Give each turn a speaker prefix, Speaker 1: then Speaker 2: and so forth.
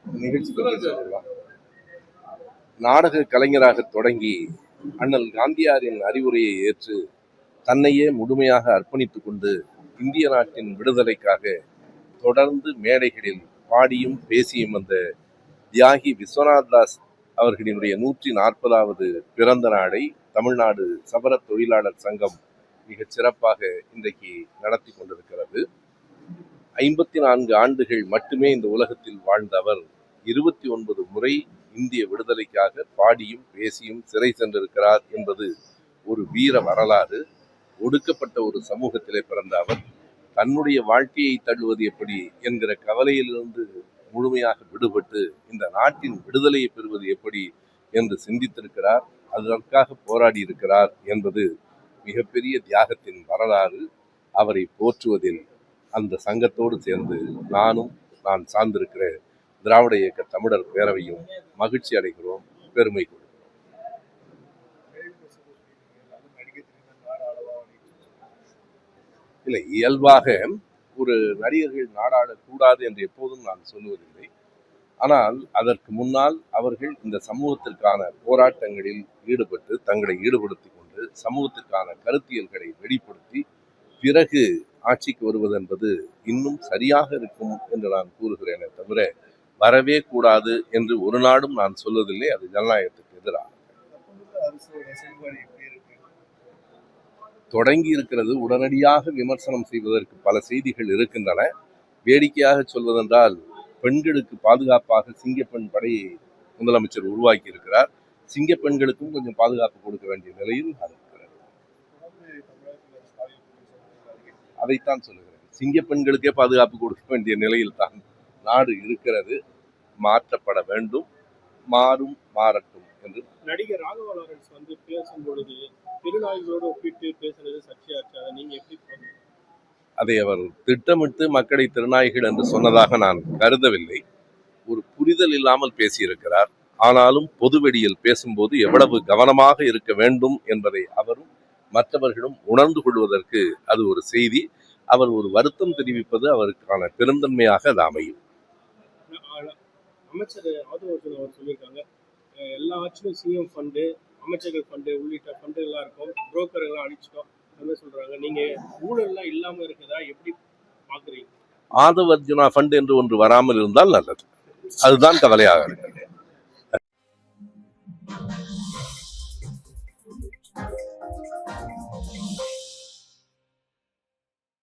Speaker 1: நிகழ்ச்சி நாடக கலைஞராக தொடங்கி அண்ணல் காந்தியாரின் அறிவுரையை ஏற்று தன்னையே முழுமையாக அர்ப்பணித்துக் கொண்டு இந்திய நாட்டின் விடுதலைக்காக தொடர்ந்து மேடைகளில் பாடியும் பேசியும் வந்த தியாகி விஸ்வநாத் தாஸ் அவர்களினுடைய 140வது பிறந்த நாளை தமிழ்நாடு சபர தொழிலாளர் சங்கம் மிகச் சிறப்பாக இன்றைக்கு நடத்தி கொண்டிருக்கிறது. 54 ஆண்டுகள் மட்டுமே இந்த உலகத்தில் வாழ்ந்த அவர் 29 முறை இந்திய விடுதலைக்காக பாடியும் பேசியும் சிறை சென்றிருக்கிறார் என்பது ஒரு வீர வரலாறு. ஒடுக்கப்பட்ட ஒரு சமூகத்திலே பிறந்த அவர் தன்னுடைய வாழ்க்கையை தள்ளுவது எப்படி என்கிற கவலையிலிருந்து முழுமையாக விடுபட்டு இந்த நாட்டின் விடுதலையை பெறுவது எப்படி என்று சிந்தித்திருக்கிறார். அதற்காக போராடி இருக்கிறார் என்பது மிகப்பெரிய தியாகத்தின் வரலாறு. அவரை போற்றுவதில் அந்த சங்கத்தோடு சேர்ந்து நான் சார்ந்திருக்கிற திராவிட இயக்க தமிழர் பேரவையும் மகிழ்ச்சி அடைகிறோம், பெருமை கொள்கிறோம். இல்லை, இயல்பாக ஒரு நடிகர்கள் நாடாடக்கூடாது என்று எப்போதும் நான் சொல்லுவதில்லை. ஆனால் அதற்கு முன்னால் அவர்கள் இந்த சமூகத்திற்கான போராட்டங்களில் ஈடுபட்டு தங்களை ஈடுபடுத்தி கொண்டு சமூகத்திற்கான கருத்தியல்களை வெளிப்படுத்தி பிறகு ஆட்சிக்கு வருவது என்பது இன்னும் சரியாக இருக்கும் என்று நான் கூறுகிறேனே தவிர வரவே கூடாது என்று ஒரு நாடும் நான் சொல்வதில்லை. அது ஜனநாயகத்துக்கு எதிராக தொடங்கி இருக்கிறது. உடனடியாக விமர்சனம் செய்வதற்கு பல செய்திகள் இருக்கின்றன. வேடிக்கையாக சொல்வதென்றால் பெண்களுக்கு பாதுகாப்பாக சிங்கப்பெண் படையை முதலமைச்சர் உருவாக்கி இருக்கிறார். சிங்கப்பெண்களுக்கும் கொஞ்சம் பாதுகாப்பு கொடுக்க வேண்டிய நிலையில் இருக்கிறது. அதைத்தான் சொல்லுகிறேன். சிங்கப்பெண்களுக்கே பாதுகாப்பு கொடுக்க வேண்டிய நிலையில் தான் நாடு இருக்கிறது. மாற்றப்பட வேண்டும், மாறட்டும் என்று.
Speaker 2: நடிகர் ராகவா லாரன்ஸ் பேசும் பொழுது திருநாய்களோடு ஒப்பிட்டு பேசுறது சர்ச்சையாச்சு. அதை நீங்க எப்படி பாருங்க?
Speaker 1: அதை அவர் திட்டமிட்டு மக்களை திருநாய்கள் என்று சொன்னதாக நான் கருதவில்லை. ஒரு புரிதல் இல்லாமல் பேசியிருக்கிறார். ஆனாலும் பொதுவெளியில் பேசும்போது எவ்வளவு கவனமாக இருக்க வேண்டும் என்பதை அவரும் மற்றவர்களும் உணர்ந்து கொள்வதற்கு அது ஒரு செய்தி. அவர் ஒரு வருத்தம் தெரிவிப்பது அவருக்கான பெருந்தன்மையாக அது அமையும்.
Speaker 2: அமைச்சர் ஆதவர்ஜன் அவர் சொல்லியிருக்காங்க, எல்லா ஆட்சியும் சிஎம் ஃபண்டு, அமைச்சர்கள் ஃபண்டு உள்ளிட்ட ஃபண்டு எல்லாம் இருக்கும், புரோக்கர் எல்லாம் அடிச்சிட்டோம் அப்படின்னு சொல்றாங்க. நீங்க ஊழல் எல்லாம் இல்லாம இருக்குதா, எப்படி பாக்குறீங்க?
Speaker 1: ஆதவர்ஜுனா ஃபண்ட் என்று ஒன்று வராமல் இருந்தால் நல்லது. அதுதான் கவலையாக இருக்கு.